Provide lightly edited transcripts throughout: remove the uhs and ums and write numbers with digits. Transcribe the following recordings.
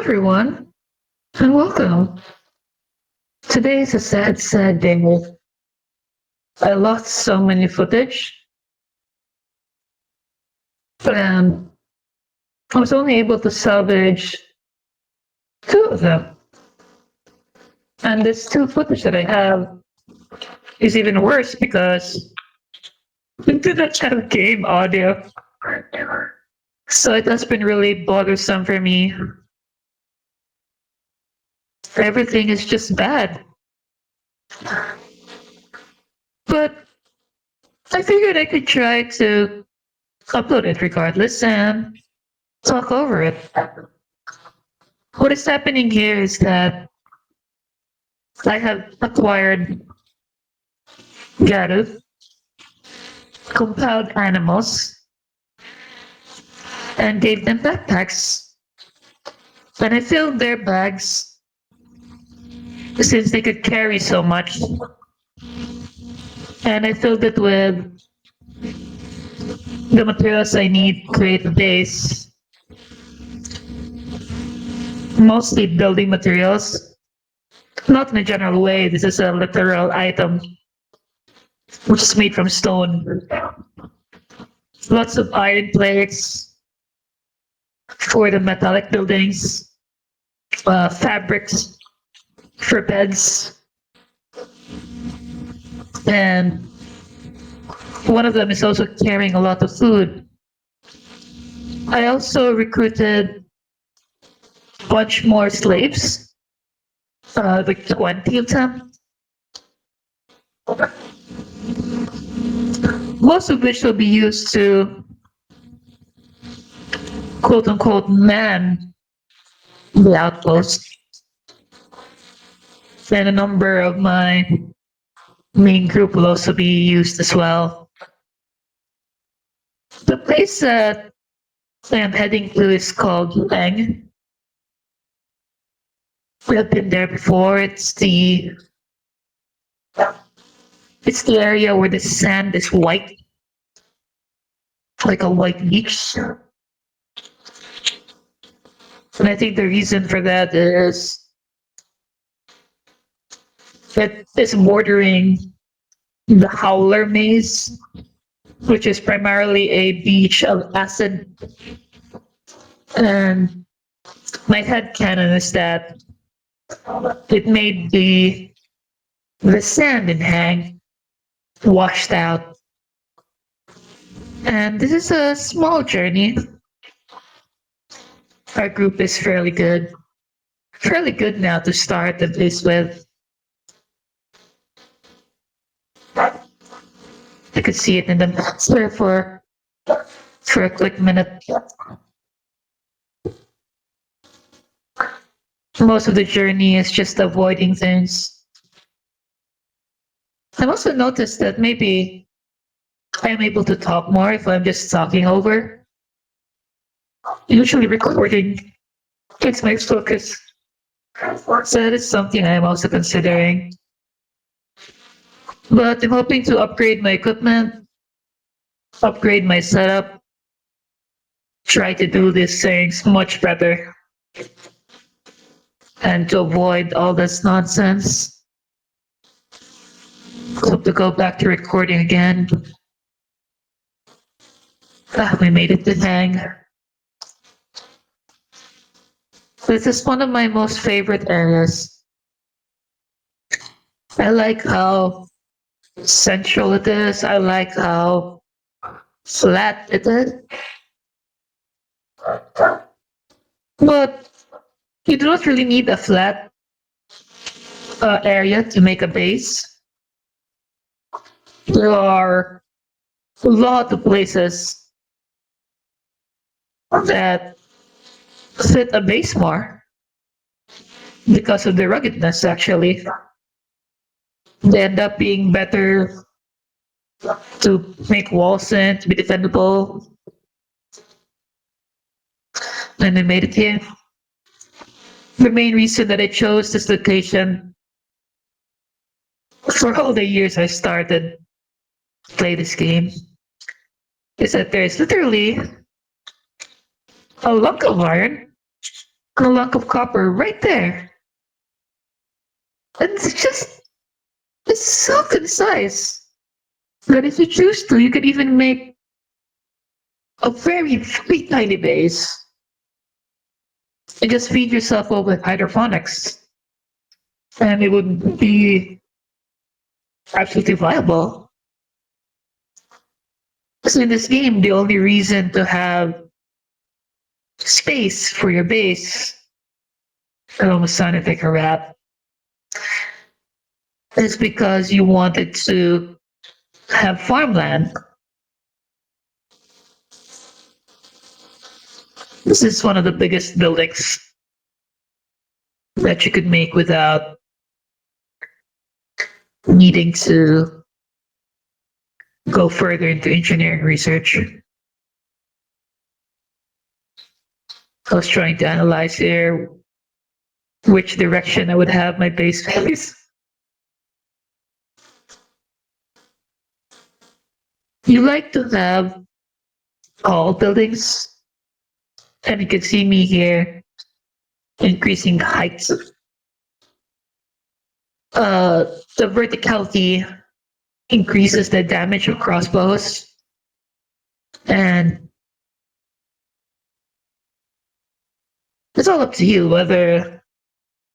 everyone, and welcome. Today is a sad, sad day. I lost so many footage, and I was only able to salvage two of them. And this two footage that I have is even worse because we didn't have game audio. So it has been really bothersome for me. Everything is just bad. But I figured I could try to upload it regardless and talk over it. What is happening here is that I have acquired Garu, compiled animals, and gave them backpacks. And I filled their bags since they could carry so much. And I filled it with the materials I need to create a base, mostly building materials. Not in a general way, this is a literal item which is made from stone. Lots of iron plates for the metallic buildings, fabrics for beds, and one of them is also carrying a lot of food. I also recruited a bunch more slaves, like 20 of them, most of which will be used to quote unquote man the outpost. And a number of my main group will also be used as well. The place that I am heading to is called Eng. We have been there before. It's the area where the sand is white, like a white beach. And I think the reason for that is it is bordering the Howler Maze, which is primarily a beach of acid. And my headcanon is that it made the sand in Hang washed out. And this is a small journey. Our group is fairly good now to start at least with. I could see it in the master for a quick minute. Most of the journey is just avoiding things. I've also noticed that maybe I am able to talk more if I'm just talking over. Usually recording takes my focus. So that is something I'm also considering. But I'm hoping to upgrade my equipment, upgrade my setup, try to do these things much better, and to avoid all this nonsense. Hope to go back to recording again. We made it to Hang. This is one of my most favorite areas. I like how central it is. I like how flat it is. But you do not really need a flat area to make a base. There are a lot of places that fit a base more because of the ruggedness, actually. They end up being better to make walls in, to be defendable. And I made it here. The main reason that I chose this location for all the years I started to play this game is that there's literally a log of iron a lunk of copper right there. And it's so concise that if you choose to, you can even make a very tiny base and just feed yourself up with hydroponics. And it would be absolutely viable. So in this game, the only reason to have space for your base, it almost sounded like a rap, is because you wanted to have farmland. This is one of the biggest buildings that you could make without needing to go further into engineering research. I was trying to analyze here which direction I would have my base face. You like to have tall buildings, and you can see me here increasing heights. The verticality increases the damage of crossbows, and it's all up to you whether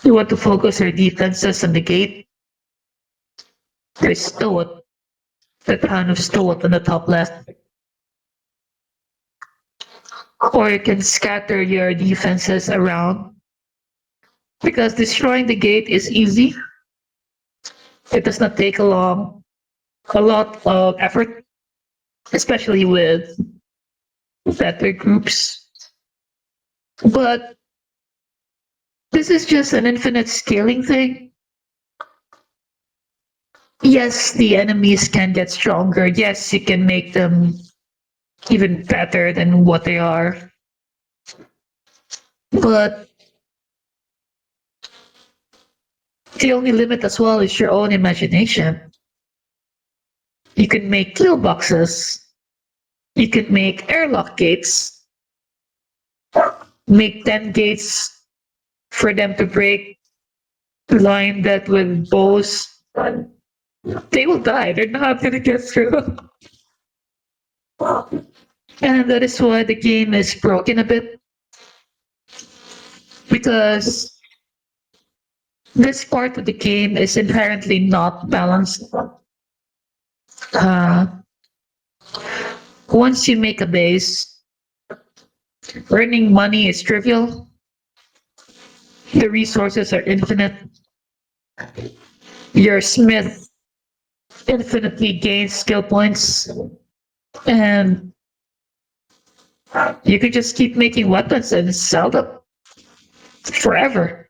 you want to focus your defenses on the gate. There's Stoat, the town of Stoat on the top left. Or you can scatter your defenses around because destroying the gate is easy. It does not take a lot of effort, especially with better groups. But this is just an infinite scaling thing. Yes, the enemies can get stronger. Yes, you can make them even better than what they are. But the only limit as well is your own imagination. You can make kill boxes. You can make airlock gates. Make 10 gates for them to break. Line that with bows. They will die. They're not going to get through. And that is why the game is broken a bit. Because this part of the game is inherently not balanced. Uh, Once you make a base, earning money is trivial. The resources are infinite. Your smith infinitely gains skill points. And you can just keep making weapons and sell them forever.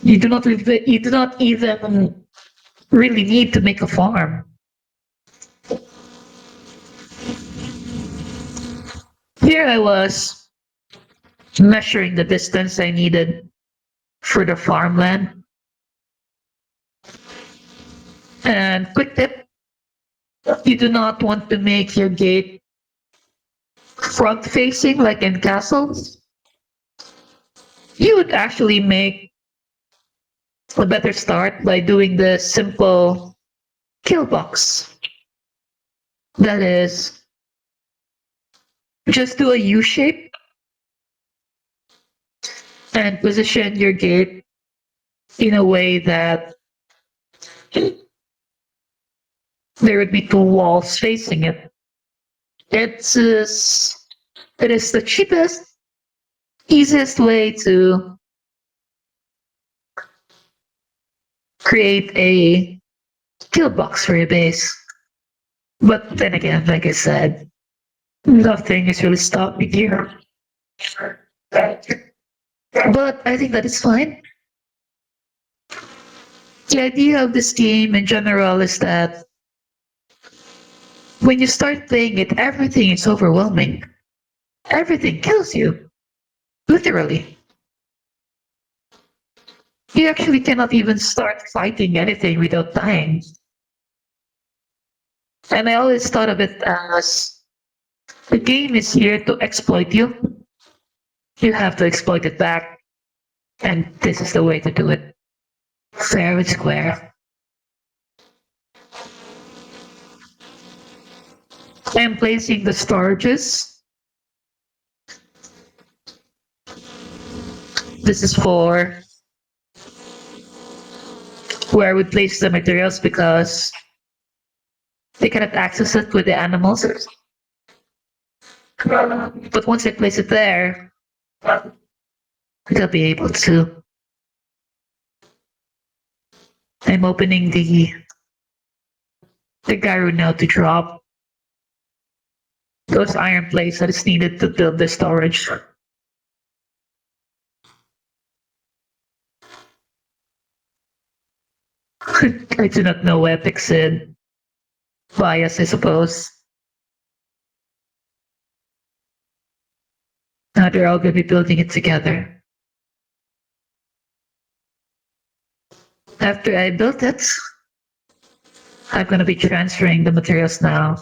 You do not even really need to make a farm. Here I was measuring the distance I needed for the farmland. And quick tip, you do not want to make your gate front facing like in castles. You would actually make a better start by doing the simple kill box. That is, just do a U shape and position your gate in a way that there would be two walls facing it. It is the cheapest, easiest way to create a kill box for your base. But then again, like I said, nothing is really stopping here. But I think that is fine. The idea of this game in general is that when you start playing it, everything is overwhelming. Everything kills you. Literally. You actually cannot even start fighting anything without dying. And I always thought of it as the game is here to exploit you. You have to exploit it back, and this is the way to do it. Fair and square. I'm placing the storages. This is for where we place the materials because they cannot access it with the animals. But once I place it there, they'll be able to. I'm opening the gyro now to drop those iron plates that is needed to build the storage. I do not know where Pixid bias, I suppose. Now they're all going to be building it together. After I built it, I'm going to be transferring the materials now.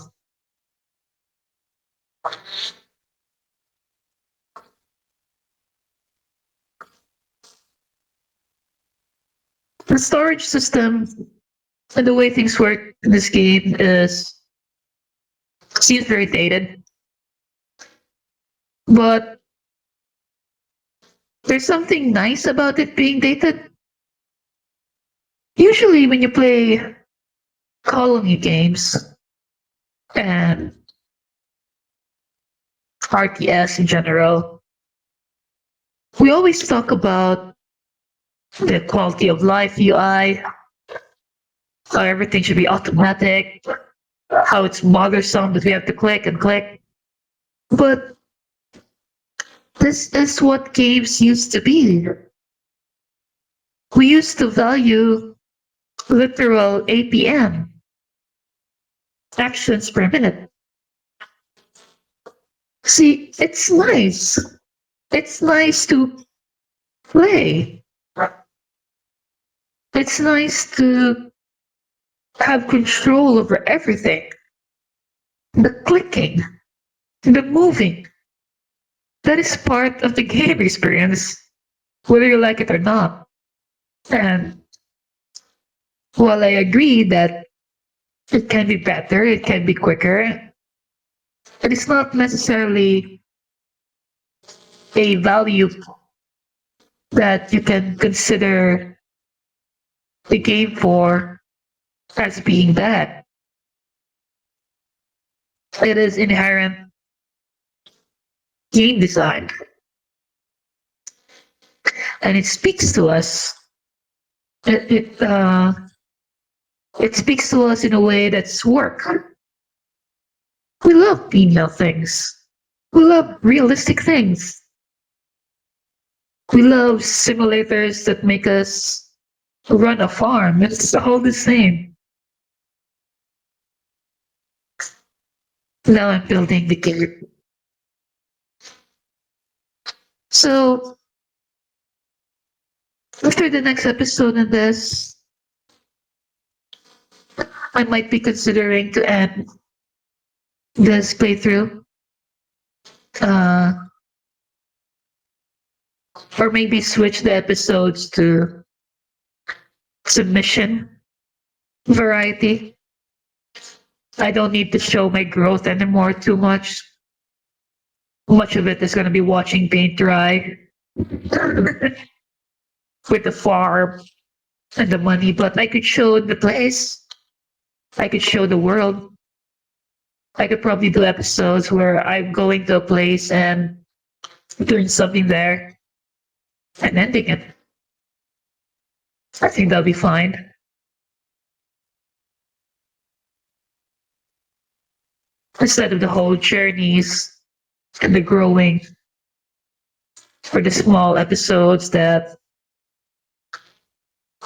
The storage system and the way things work in this game seems very dated, but there's something nice about it being dated. Usually, when you play colony games and RTS in general, we always talk about the quality of life UI, how everything should be automatic, how it's bothersome that we have to click and click. But this is what games used to be. We used to value literal APM, actions per minute. See, it's nice. It's nice to play. It's nice to have control over everything. The clicking, the moving, that is part of the game experience, whether you like it or not. And while I agree that it can be better, it can be quicker, it is not necessarily a value that you can consider the game for as being bad. It is inherent game design. And it speaks to us. It speaks to us in a way that's work. We love female things. We love realistic things. We love simulators that make us run a farm. It's all the same. Now I'm building the game. So after the next episode in this, I might be considering to end this playthrough. Uh, or maybe switch the episodes to submission variety. I don't need to show my growth anymore too much. Much of it is going to be watching paint dry with the farm and the money, but I could show the place. I could show the world. I could probably do episodes where I'm going to a place and doing something there and ending it. I think that'll be fine. Instead of the whole journeys and the growing for the small episodes that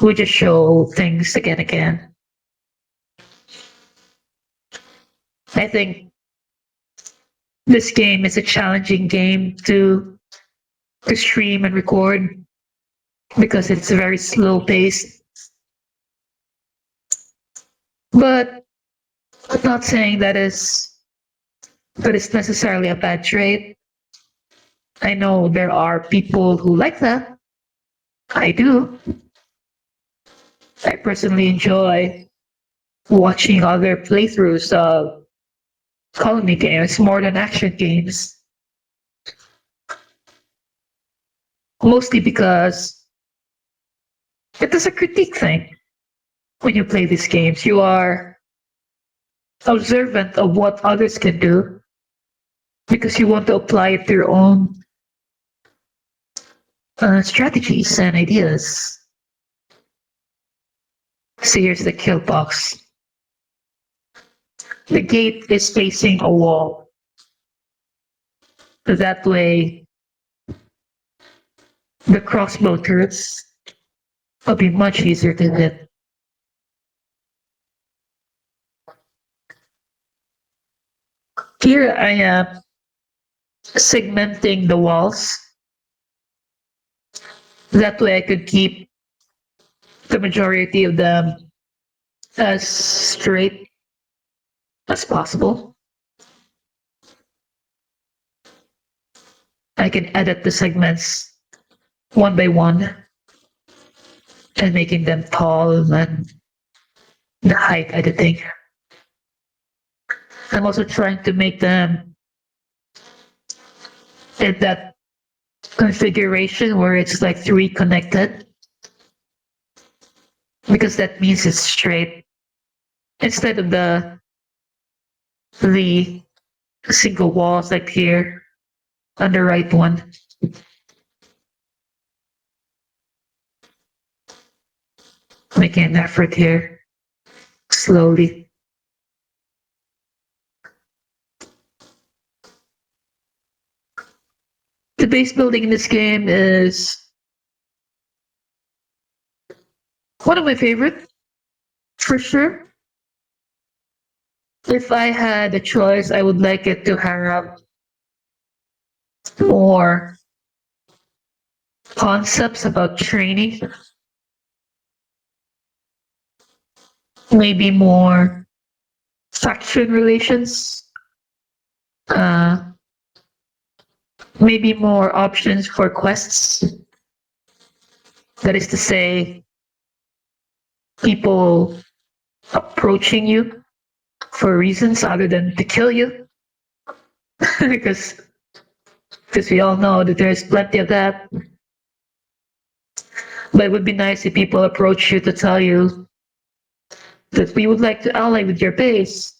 we just show things again and again. I think this game is a challenging game to stream and record because it's very slow paced. But I'm not saying that is necessarily a bad trait. I know there are people who like that. I do. I personally enjoy watching other playthroughs of colony games more than action games. Mostly because it is a critique thing. When you play these games, you are observant of what others can do because you want to apply it to your own strategies and ideas. So here's the kill box. The gate is facing a wall. That way, the crossbow turrets will be much easier to hit. Here I am segmenting the walls. That way I could keep the majority of them as straight as possible. I can edit the segments one by one and making them tall and the height editing. I'm also trying to make them in that configuration where it's like three connected because that means it's straight instead of the single walls like here on the right one. Making an effort here slowly. The base building in this game is one of my favorite for sure. If I had a choice, I would like it to have more concepts about training, maybe more faction relations, uh, maybe more options for quests. That is to say, people approaching you for reasons other than to kill you, because we all know that there's plenty of that. But it would be nice if people approach you to tell you that we would like to ally with your base,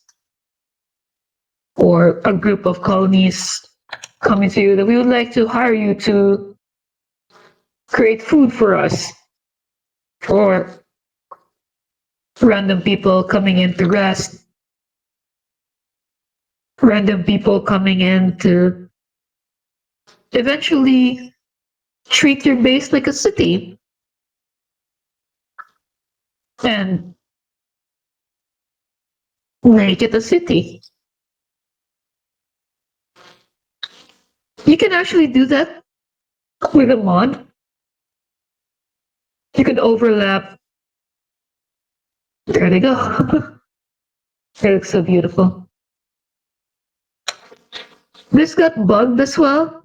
or a group of colonies coming to you that we would like to hire you to create food for us, or random people coming in to rest, random people coming in to eventually treat your base like a city and make it a city. You can actually do that with a mod. You could overlap. There they go. It looks so beautiful. This got bugged as well.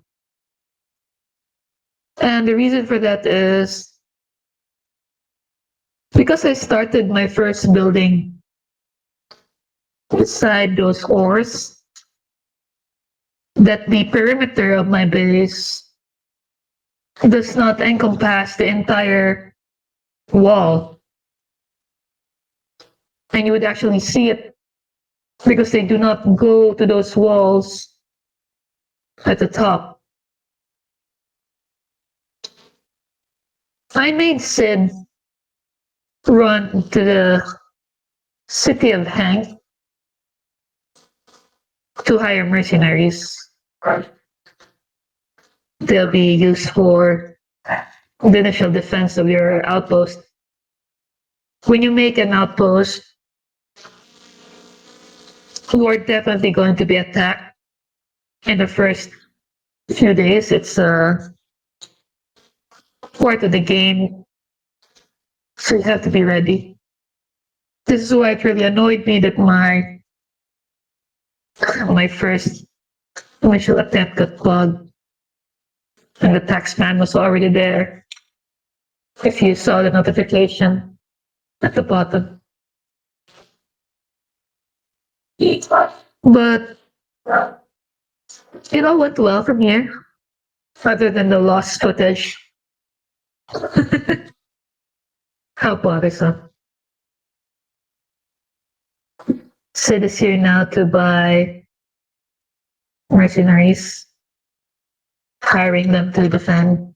And the reason for that is because I started my first building beside those ores, that the perimeter of my base does not encompass the entire wall. And you would actually see it because they do not go to those walls at the top. I made Sid run to the city of Hank to hire mercenaries. They'll be used for the initial defense of your outpost. When you make an outpost, you are definitely going to be attacked in the first few days. It's part of the game, so you have to be ready. This is why it really annoyed me that my first initial attempt got bugged. and the tax man was already there. If you saw the notification at the bottom. But it all went well from here, other than the lost footage. How bothersome. Sid is here now to buy mercenaries, hiring them to defend.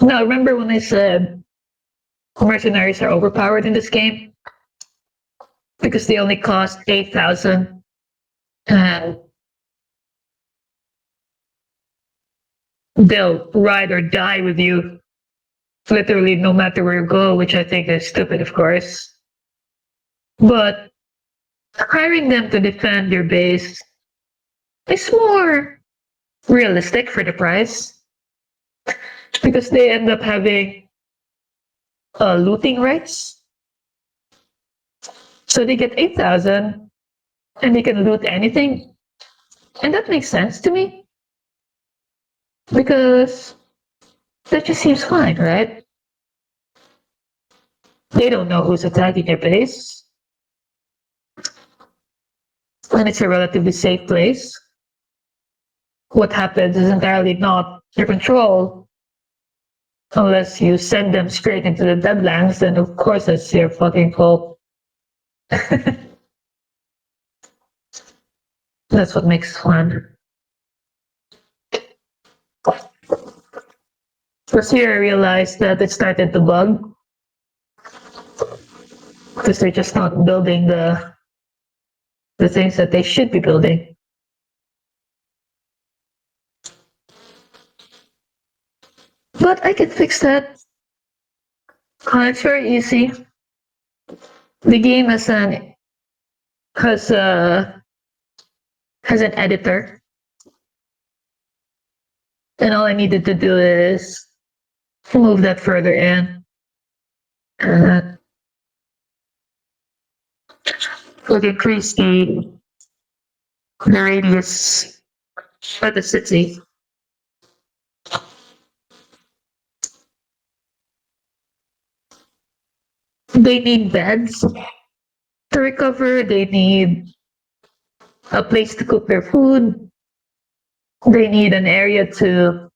Now, remember when I said mercenaries are overpowered in this game? Because they only cost 8,000 and they'll ride or die with you literally no matter where you go, which I think is stupid, of course. But hiring them to defend your base is more realistic for the price because they end up having looting rights. So they get 8,000 and they can loot anything. And that makes sense to me because that just seems fine, right? They don't know who's attacking your base. And it's a relatively safe place. What happens is entirely not your control. Unless you send them straight into the Deadlands, then of course it's your fucking fault. That's what makes it fun. First here I realized that it started to bug because they're just not building the things that they should be building. But I can fix that. It's very easy. The game has has an editor, and all I needed to do is move that further in. Would increase the radius of the city. They need beds to recover. They need a place to cook their food. They need an area to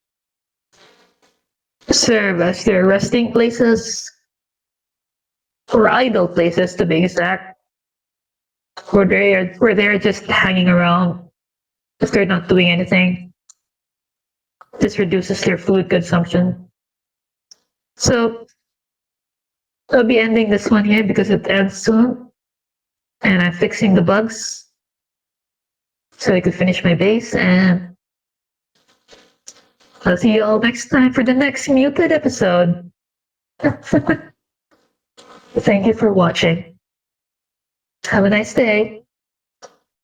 serve as their resting places or idle places, to be exact, where they're just hanging around if they're not doing anything. This reduces their food consumption. So I'll be ending this one here because it ends soon, and I'm fixing the bugs so I could finish my base, and I'll see you all next time for the next muted episode. Thank you for watching. Have a nice day.